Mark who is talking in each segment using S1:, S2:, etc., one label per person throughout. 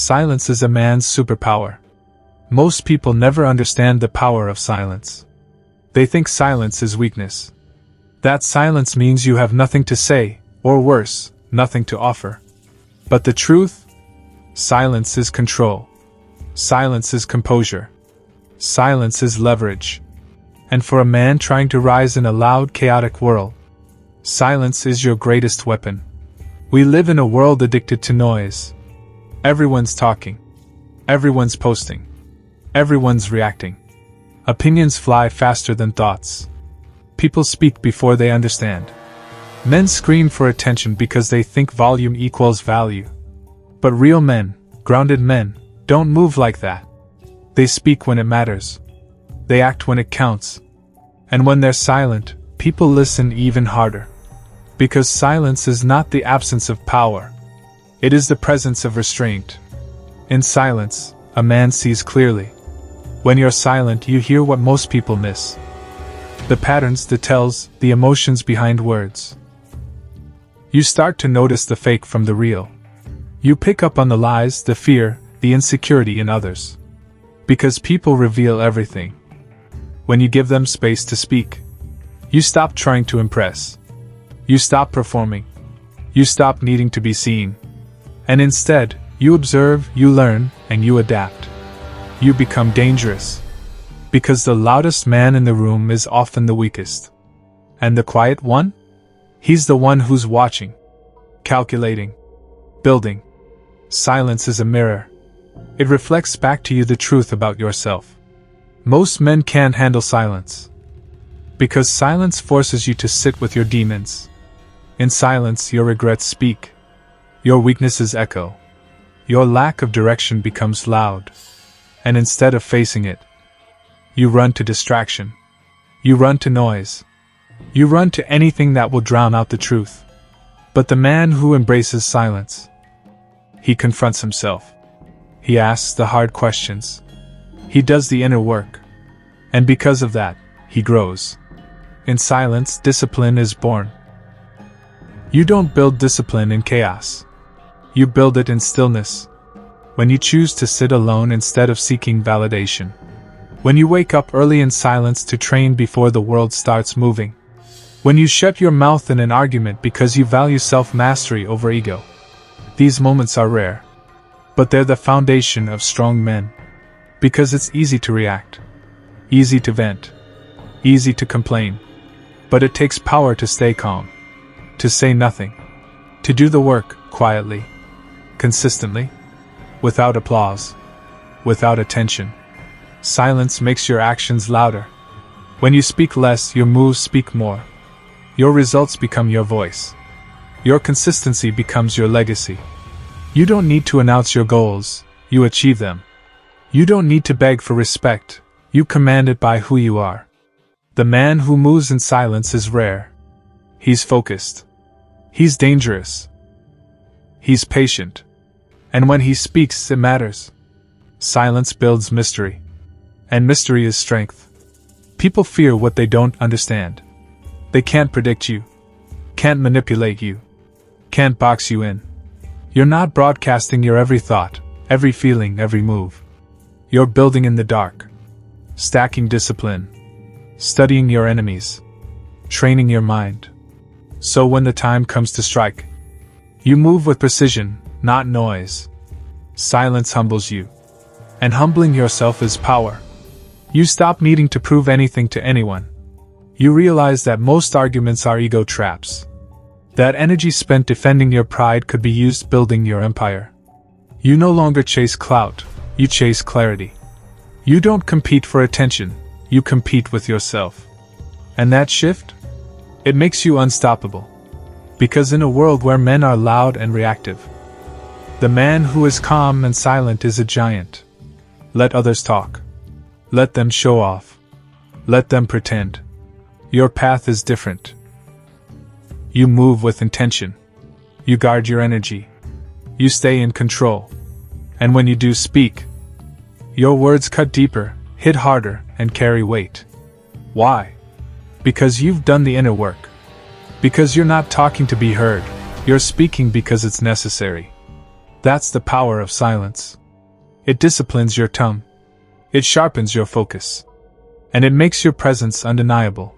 S1: Silence is a man's superpower. Most people never understand the power of silence. They think silence is weakness. That silence means you have nothing to say, or worse, nothing to offer. But the truth? Silence is control. Silence is composure. Silence is leverage. And for a man trying to rise in a loud, chaotic world, silence is your greatest weapon. We live in a world addicted to noise. Everyone's talking. Everyone's posting. Everyone's reacting. Opinions fly faster than thoughts. People speak before they understand. Men scream for attention because they think volume equals value. But real men, grounded men, don't move like that. They speak when it matters. They act when it counts. And when they're silent, people listen even harder. Because silence is not the absence of power. It is the presence of restraint. In silence, a man sees clearly. When you're silent, you hear what most people miss. The patterns, the tells, the emotions behind words. You start to notice the fake from the real. You pick up on the lies, the fear, the insecurity in others. Because people reveal everything. When you give them space to speak, you stop trying to impress. You stop performing. You stop needing to be seen. And instead, you observe, you learn, and you adapt. You become dangerous. Because the loudest man in the room is often the weakest. And the quiet one? He's the one who's watching, calculating, building. Silence is a mirror. It reflects back to you the truth about yourself. Most men can't handle silence. Because silence forces you to sit with your demons. In silence, your regrets speak. Your weaknesses echo. Your lack of direction becomes loud. And instead of facing it, you run to distraction. You run to noise. You run to anything that will drown out the truth. But the man who embraces silence, he confronts himself. He asks the hard questions. He does the inner work. And because of that, he grows. In silence, discipline is born. You don't build discipline in chaos. You build it in stillness. When you choose to sit alone instead of seeking validation. When you wake up early in silence to train before the world starts moving. When you shut your mouth in an argument because you value self-mastery over ego. These moments are rare. But they're the foundation of strong men. Because it's easy to react. Easy to vent. Easy to complain. But it takes power to stay calm. To say nothing. To do the work, quietly. Consistently. Without applause. Without attention. Silence makes your actions louder. When you speak less, your moves speak more. Your results become your voice. Your consistency becomes your legacy. You don't need to announce your goals, you achieve them. You don't need to beg for respect, you command it by who you are. The man who moves in silence is rare. He's focused. He's dangerous. He's patient. And when he speaks, it matters. Silence builds mystery. And mystery is strength. People fear what they don't understand. They can't predict you. Can't manipulate you. Can't box you in. You're not broadcasting your every thought, every feeling, every move. You're building in the dark. Stacking discipline. Studying your enemies. Training your mind. So when the time comes to strike, you move with precision, not noise. Silence humbles you. And humbling yourself is power. You stop needing to prove anything to anyone. You realize that most arguments are ego traps. That energy spent defending your pride could be used building your empire. You no longer chase clout, you chase clarity. You don't compete for attention, you compete with yourself. And that shift? It makes you unstoppable. Because in a world where men are loud and reactive, the man who is calm and silent is a giant. Let others talk. Let them show off. Let them pretend. Your path is different. You move with intention. You guard your energy. You stay in control. And when you do speak, your words cut deeper, hit harder, and carry weight. Why? Because you've done the inner work. Because you're not talking to be heard, you're speaking because it's necessary. That's the power of silence. It disciplines your tongue. It sharpens your focus. And it makes your presence undeniable.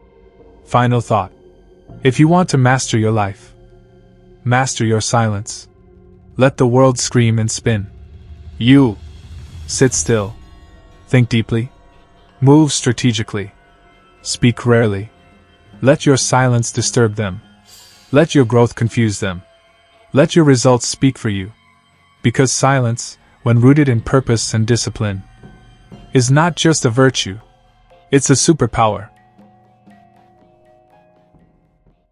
S1: Final thought. If you want to master your life, master your silence. Let the world scream and spin. You sit still. Think deeply. Move strategically. Speak rarely. Let your silence disturb them. Let your growth confuse them. Let your results speak for you. Because silence, when rooted in purpose and discipline, is not just a virtue, it's a superpower.